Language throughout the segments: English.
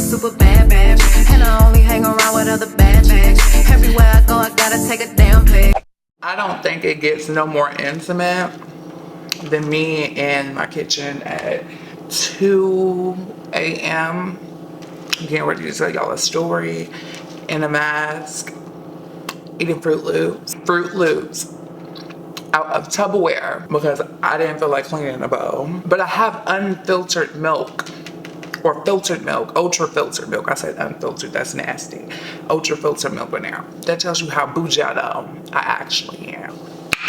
super bad bitch, and I only hang around with other bad chicks. Everywhere I go, I gotta take a damn pic. I don't think it gets no more intimate than me in my kitchen at 2 a.m. getting ready to tell y'all a story in a mask, eating Fruit Loops out of Tupperware because I didn't feel like cleaning a bowl. But I have unfiltered milk, or filtered milk, ultra filtered milk. I said unfiltered, that's nasty. Ultra filtered milk in there. That tells you how bougiado I actually am.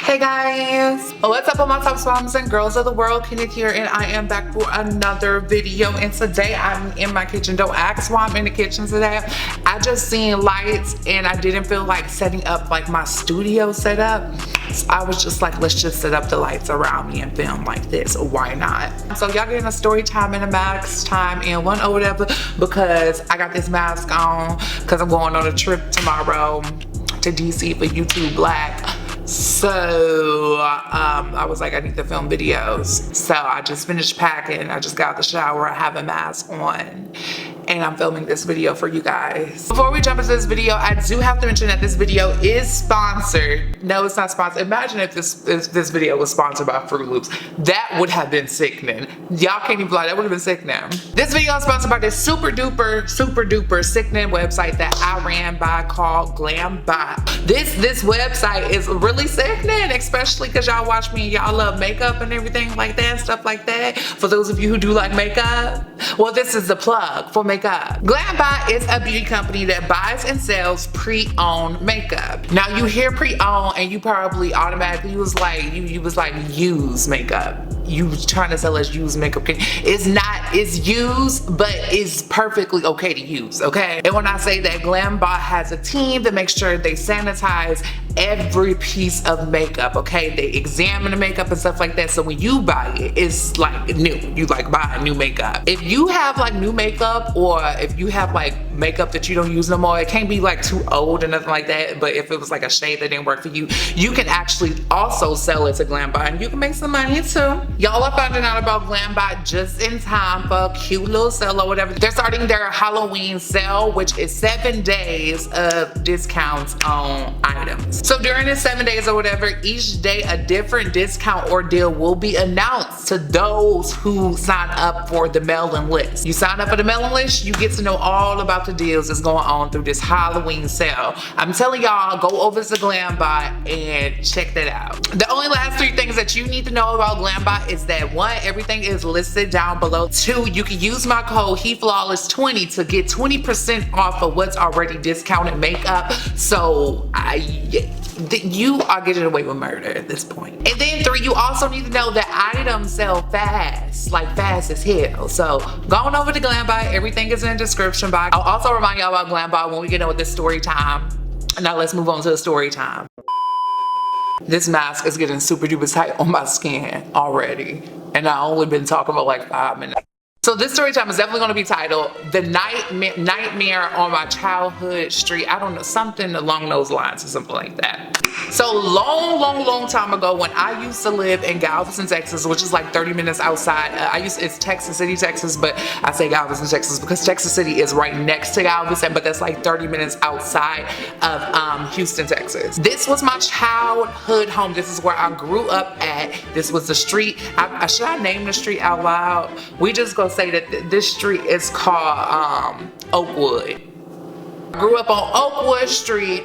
Hey guys, what's up all my top moms and girls of the world? Kenneth here, and I am back for another video. And today I'm in my kitchen. Don't ask why I'm in the kitchen today. I just seen lights and I didn't feel like setting up like my studio setup. So I was just like, let's just set up the lights around me and film like this. Why not? So y'all getting a story time and a mask time in one or whatever, because I got this mask on because I'm going on a trip tomorrow to DC for YouTube Black. So I was like, I need to film videos. So I just finished packing. I just got out the shower. I have a mask on and I'm filming this video for you guys. Before we jump into this video, I do have to mention that this video is sponsored. No, it's not sponsored. Imagine if this video was sponsored by Fruit Loops. That would have been sickening. Y'all can't even lie, that would have been sickening. This video is sponsored by this super duper sickening website that I ran by called GlamBot. This website is really sickening, especially because y'all watch me and y'all love makeup and everything like that and stuff like that. For those of you who do like makeup, well, this is the plug for makeup. GlamBot is a beauty company that buys and sells pre-owned makeup. Now you hear pre-owned and you probably automatically was like, you was like used makeup. You was trying to sell us used makeup. It's not, it's used, but it's perfectly okay to use, okay? And when I say that, GlamBot has a team that makes sure they sanitize every piece of makeup, okay? They examine the makeup and stuff like that, so when you buy it, it's like new. You like buy new makeup. If you have like new makeup, or if you have like makeup that you don't use no more, it can't be like too old or nothing like that, but if it was like a shade that didn't work for you, you can actually also sell it to GlamBot and you can make some money too. Y'all are finding out about GlamBot just in time for a cute little sale or whatever. They're starting their Halloween sale, which is 7 days of discounts on items. So during the 7 days or whatever, each day a different discount or deal will be announced to those who sign up for the mailing list. You sign up for the mailing list, you get to know all about the deals that's going on through this Halloween sale. I'm telling y'all, go over to GlamBot and check that out. The only last 3 things that you need to know about GlamBot is that 1, everything is listed down below. 2, you can use my code HeFlawless20 to get 20% off of what's already discounted makeup. So you are getting away with murder at this point. And then 3, you also need to know that items sell fast, like fast as hell. So go on over to GlamBot, everything is in the description box. I'll also remind y'all about GlamBot when we get in with this story time. Now let's move on to the story time. This mask is getting super duper tight on my skin already, and I only been talking about like 5 minutes. So this story time is definitely going to be titled The Nightmare on My Childhood Street. I don't know, something along those lines or something like that. So long time ago, when I used to live in Galveston, Texas, which is like 30 minutes outside. It's Texas City, Texas, but I say Galveston, Texas because Texas City is right next to Galveston, but that's like 30 minutes outside of Houston, Texas. This was my childhood home. This is where I grew up at. This was the street. Should I name the street out loud? We just gonna say that this street is called Oakwood. I grew up on Oakwood Street.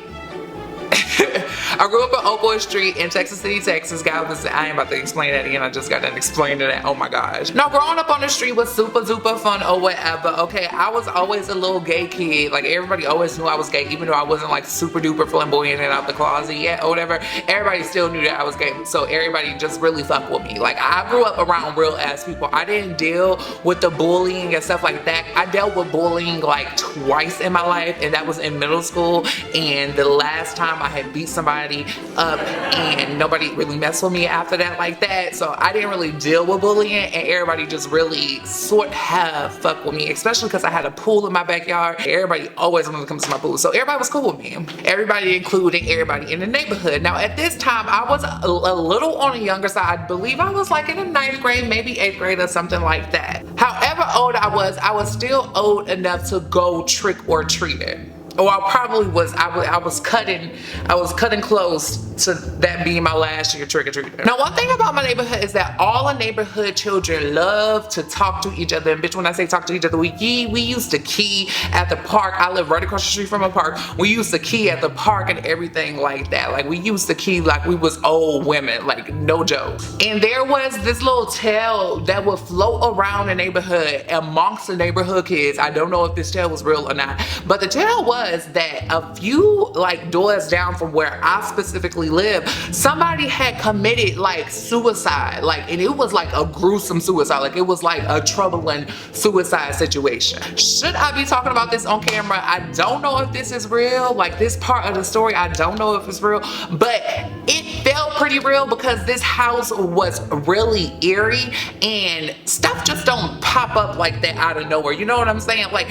I grew up on Oakwood Street in Texas City, Texas, Galveston. I ain't about to explain that again. I just got done explaining that. Oh my gosh. Now, growing up on the street was super fun or whatever. Okay, I was always a little gay kid. Like, everybody always knew I was gay, even though I wasn't like super duper flamboyant and out the closet yet or whatever. Everybody still knew that I was gay. So everybody just really fucked with me. Like, I grew up around real ass people. I didn't deal with the bullying and stuff like that. I dealt with bullying like twice in my life, and that was in middle school. And the last time I had beat somebody up, and nobody really messed with me after that like that. So I didn't really deal with bullying, and everybody just really sort of fuck with me, especially because I had a pool in my backyard. Everybody always wanted to come to my pool, so everybody was cool with me. Everybody, including everybody in the neighborhood. Now at this time, I was a little on the younger side. I believe I was like in the 9th grade, maybe 8th grade or something like that. However old I was still old enough to go trick or treating. Or I probably was, I was cutting close to that being my last year trick-or-treating. Now one thing about my neighborhood is that all the neighborhood children love to talk to each other. And bitch, when I say talk to each other, we used to key at the park. I live right across the street from a park. We used to key at the park and everything like that. Like we used to key like we was old women, like no joke. And there was this little tale that would float around the neighborhood amongst the neighborhood kids. I don't know if this tale was real or not, but the tale was that a few like doors down from where I specifically live, somebody had committed like suicide, like, and it was like a gruesome suicide, like it was like a troubling suicide situation. Should I be talking about this on camera? I don't know if this is real, like this part of the story, I don't know if it's real, but it felt pretty real because this house was really eerie and stuff just don't pop up like that out of nowhere, you know what I'm saying? Like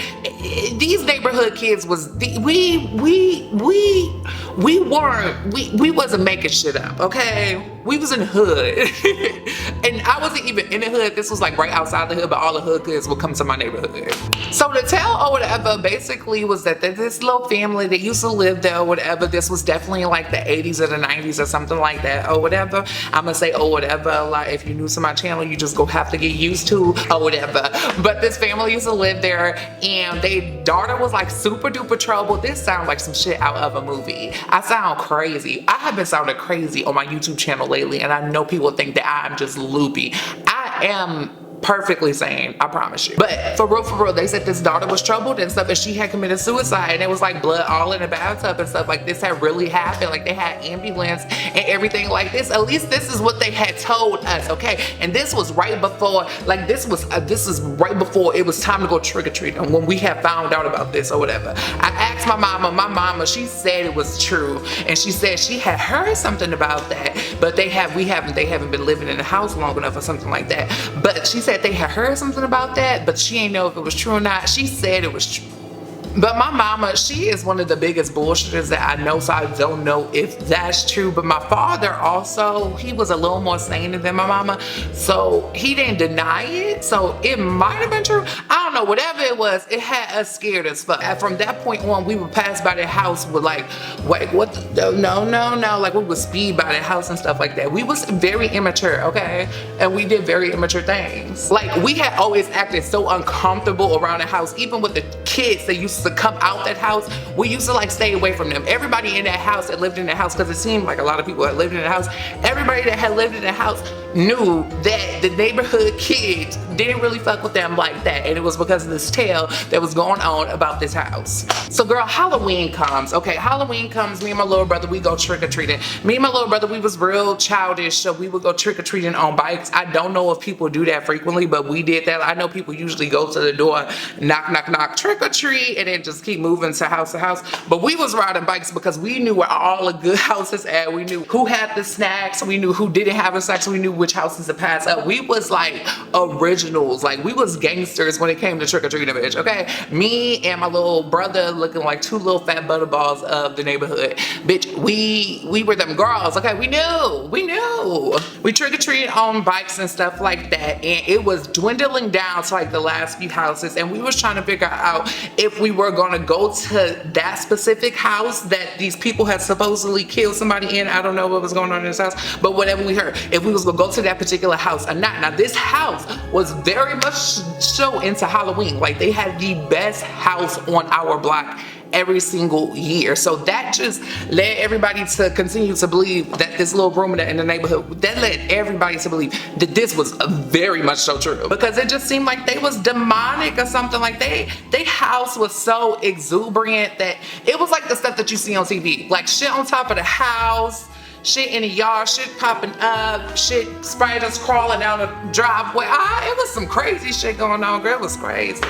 these neighborhood kids was, we wasn't making shit up, okay? We was in the hood. And I wasn't even in the hood. This was like right outside the hood, but all the hood kids would come to my neighborhood. So the tale or whatever basically was that this little family that used to live there or whatever, this was definitely like the 80s or the 90s or something like that or whatever. I'm gonna say or whatever, like if you're new to my channel, you just go have to get used to or whatever. But this family used to live there and their daughter was like super duper trouble. This sounds like some shit out of a movie. I sound crazy. I have been sounding crazy on my YouTube channel lately, and I know people think that I'm just loopy. I am perfectly sane, I promise you. But for real, they said this daughter was troubled and stuff, and she had committed suicide, and it was like blood all in the bathtub and stuff. Like this had really happened. Like they had ambulance and everything like this. At least this is what they had told us, okay? And this was right before, like this is right before it was time to go trick-or-treating when we had found out about this or whatever. I asked my mama, she said it was true, and she said she had heard something about that, but they haven't been living in the house long enough or something like that. But she said they had heard something about that, but she ain't know if it was true or not. She said it was true. But my mama, she is one of the biggest bullshitters that I know, so I don't know if that's true. But my father also, he was a little more sane than my mama, so he didn't deny it. So it might have been true. I don't know, whatever it was, it had us scared as fuck. And from that point on, we would pass by their house with like, wait, what the, no, like we would speed by their house and stuff like that. We was very immature, okay? And we did very immature things. Like we had always acted so uncomfortable around the house, even with the kids that used to come out that house, we used to like stay away from them. Everybody in that house that lived in the house, because it seemed like a lot of people had lived in the house, everybody that had lived in the house knew that the neighborhood kids didn't really fuck with them like that, and it was because of this tale that was going on about this house. So girl, Halloween comes, okay? Halloween comes, me and my little brother, we go trick-or-treating. Me and my little brother, we was real childish, so we would go trick-or-treating on bikes. I don't know if people do that frequently, but we did that. I know people usually go to the door, knock, trick-or-treat, and then just keep moving to house. But we was riding bikes because we knew where all the good houses at. We knew who had the snacks. We knew who didn't have the snacks. We knew which houses to pass up. We was like originals. Like we was gangsters when it came to trick-or-treating, bitch, okay? Me and my little brother looking like two little fat butterballs of the neighborhood. Bitch, we were them girls, okay? We knew. We trick-or-treated on bikes and stuff like that, and it was dwindling down to like the last few houses, and we was trying to figure out if we were gonna go to that specific house that these people had supposedly killed somebody in. I don't know what was going on in this house, but whatever we heard, if we was gonna go to that particular house or not. Now this house was very much so into Halloween. Like they had the best house on our block every single year. So that just led everybody to continue to believe that this little rumor in the neighborhood, that led everybody to believe that this was very much so true, because it just seemed like they was demonic or something. Like they house was so exuberant that it was like the stuff that you see on TV, like shit on top of the house, shit in the yard, shit popping up, shit spiders crawling down the driveway. It was some crazy shit going on, girl. It was crazy.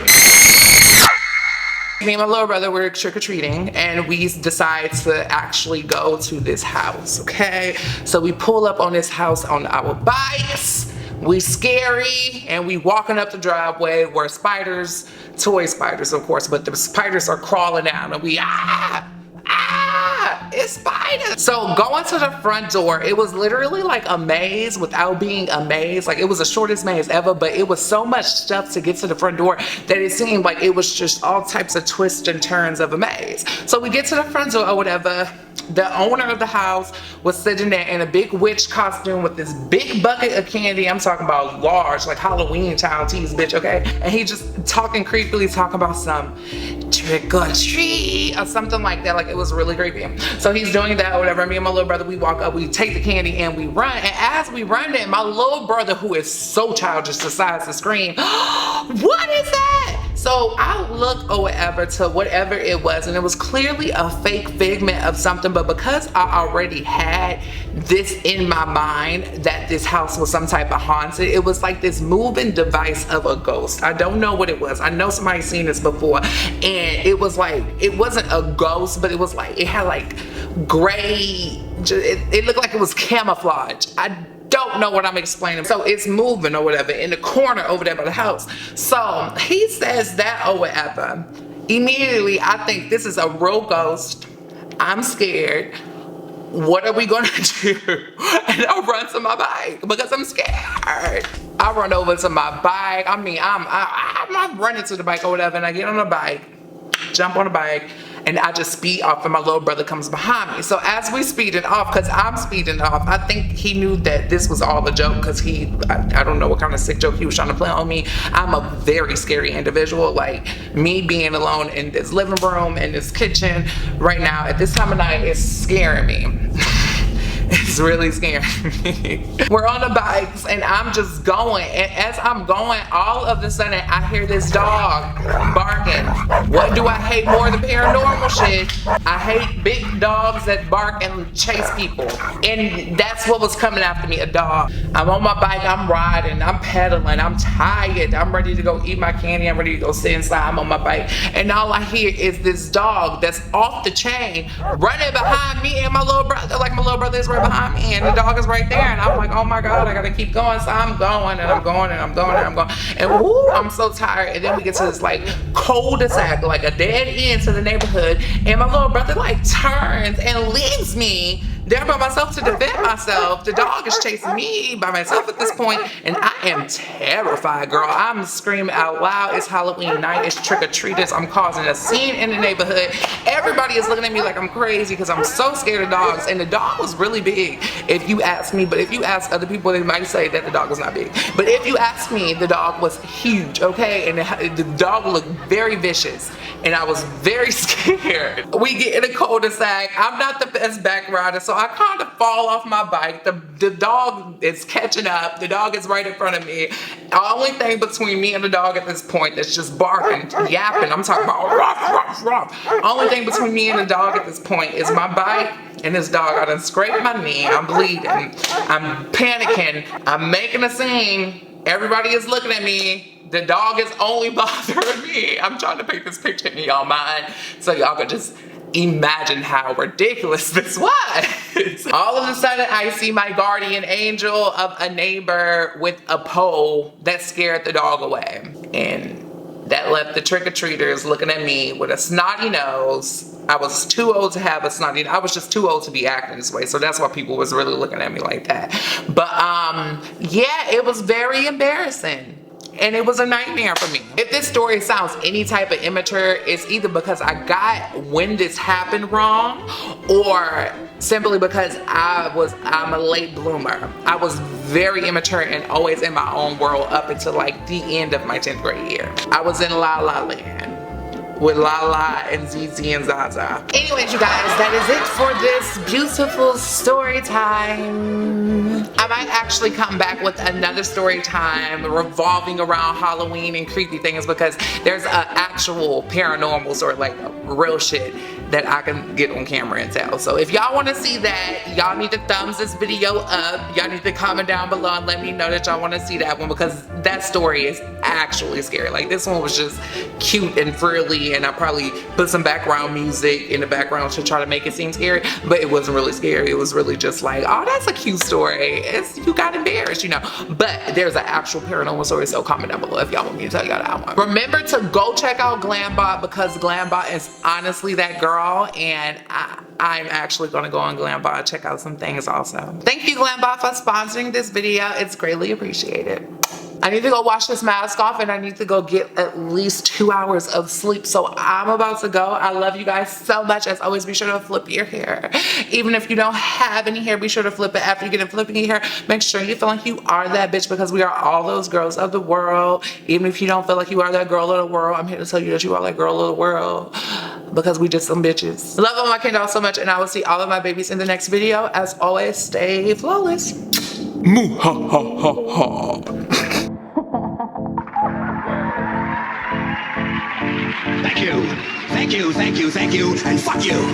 Me and my little brother were trick-or-treating, and we decide to actually go to this house, okay? So we pull up on this house on our bikes. We scary, and we walking up the driveway where spiders, toy spiders of course, but the spiders are crawling out, and we it's spiders. So going to the front door, it was literally like a maze without being a maze. Like, it was the shortest maze ever, but it was so much stuff to get to the front door that it seemed like it was just all types of twists and turns of a maze. So we get to the front door or whatever. The owner of the house was sitting there in a big witch costume with this big bucket of candy. I'm talking about large, like Halloween child tease, bitch, okay? And he just talking creepily, talking about some trick or treat or something like that. Like, it was really creepy. So he's doing that or whatever. Me and my little brother, we walk up, we take the candy and we run. And as we run it, my little brother, who is so childish, decides to scream, "What is that?" So I look or whatever to whatever it was, and it was clearly a fake figment of something, but because I already had this in my mind that this house was some type of haunted, it was like this moving device of a ghost. I don't know what it was. I know somebody's seen this before, and it was like, it wasn't a ghost, but it was like, it had like gray, it looked like it was camouflage. I don't know what I'm explaining. So it's moving or whatever in the corner over there by the house. So he says that or whatever. Immediately I think this is a real ghost. I'm scared. What are we gonna do? And I run to my bike because I'm scared. I run over to my bike. I mean, I'm running to the bike or whatever, and I get on the bike, jump on the bike, and I just speed off, and my little brother comes behind me. So as we speeding off, because I'm speeding off, I think he knew that this was all a joke, because I don't know what kind of sick joke he was trying to play on me. I'm a very scary individual. Like, me being alone in this living room, in this kitchen right now at this time of night is scaring me. It's really scaring me. We're on the bikes and I'm just going, and as I'm going, all of a sudden I hear this dog barking. What do I hate more than paranormal shit? I hate big dogs that bark and chase people, and that's what was coming after me, a dog. I'm on my bike, I'm riding, I'm pedaling, I'm tired, I'm ready to go eat my candy, I'm ready to go sit inside, I'm on my bike, and all I hear is this dog that's off the chain running behind me and my little brother. Like, my little brother is right behind me and the dog is right there, and I'm like, oh my god, I gotta keep going. So I'm going and I'm going and I'm going and I'm going, and woo, I'm so tired. And then we get to this like cul-de-sac, like a dead end to the neighborhood, and my little brother like turns and leaves me there by myself to defend myself. The dog is chasing me by myself at this point, and I am terrified, girl. I'm screaming out loud. It's Halloween night, it's trick-or-treaters. I'm causing a scene in the neighborhood. Everybody is looking at me like I'm crazy because I'm so scared of dogs, and the dog was really big, if you ask me. But if you ask other people, they might say that the dog was not big. But if you ask me, the dog was huge, okay? And the dog looked very vicious, and I was very scared. We get in a cul-de-sac. I'm not the best back rider, so I kind of fall off my bike. The dog is catching up. The dog is right in front of me. The only thing between me and the dog at this point that's just barking, yapping. I'm talking about ruff, ruff, ruff. Only thing between me and the dog at this point is my bike and this dog. I done scraped my knee. I'm bleeding. I'm panicking. I'm making a scene. Everybody is looking at me. The dog is only bothering me. I'm trying to paint this picture in y'all mind so y'all could just imagine how ridiculous this was. All of a sudden, I see my guardian angel of a neighbor with a pole that scared the dog away. And that left the trick-or-treaters looking at me with a snotty nose. I was too old to have a snotty nose. I was just too old to be acting this way. So that's why people was really looking at me like that. But yeah, it was very embarrassing. And it was a nightmare for me. If this story sounds any type of immature, it's either because I got when this happened wrong, or simply because I'm a late bloomer. I was very immature and always in my own world up until like the end of my 10th grade year. I was in La La Land with Lala and ZZ and Zaza. Anyways, you guys, that is it for this beautiful story time. I might actually come back with another story time revolving around Halloween and creepy things, because there's an actual paranormal story, like real shit, that I can get on camera and tell. So if y'all want to see that, y'all need to thumbs this video up. Y'all need to comment down below and let me know that y'all want to see that one, because that story is actually scary. Like, this one was just cute and frilly, and I probably put some background music in the background to try to make it seem scary, but it wasn't really scary. It was really just like, oh, that's a cute story. You got embarrassed, you know. But there's an actual paranormal story, so comment down below if y'all want me to tell y'all that one. Remember to go check out Glambot, because Glambot is honestly that girl, and I'm actually gonna go on Glambot and check out some things also. Thank you, Glambot, for sponsoring this video. It's greatly appreciated. I need to go wash this mask off, and I need to go get at least 2 hours of sleep. So I'm about to go. I love you guys so much. As always, be sure to flip your hair. Even if you don't have any hair, be sure to flip it. After you get it flipping your hair, make sure you feel like you are that bitch, because we are all those girls of the world. Even if you don't feel like you are that girl of the world, I'm here to tell you that you are that girl of the world, because we just some bitches. Love all my Kendall so much, and I will see all of my babies in the next video. As always, stay flawless. Moo ha ha ha ha. Thank you. Thank you, thank you, thank you, and fuck you.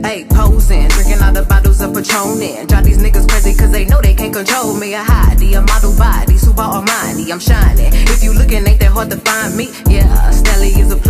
Hey, posing, drinking all the bottles of Patron. Drive these niggas crazy cause they know they can't control me. I hide a model body, super almighty, I'm shining. If you looking, ain't that hard to find me? Yeah, Stelly is a player.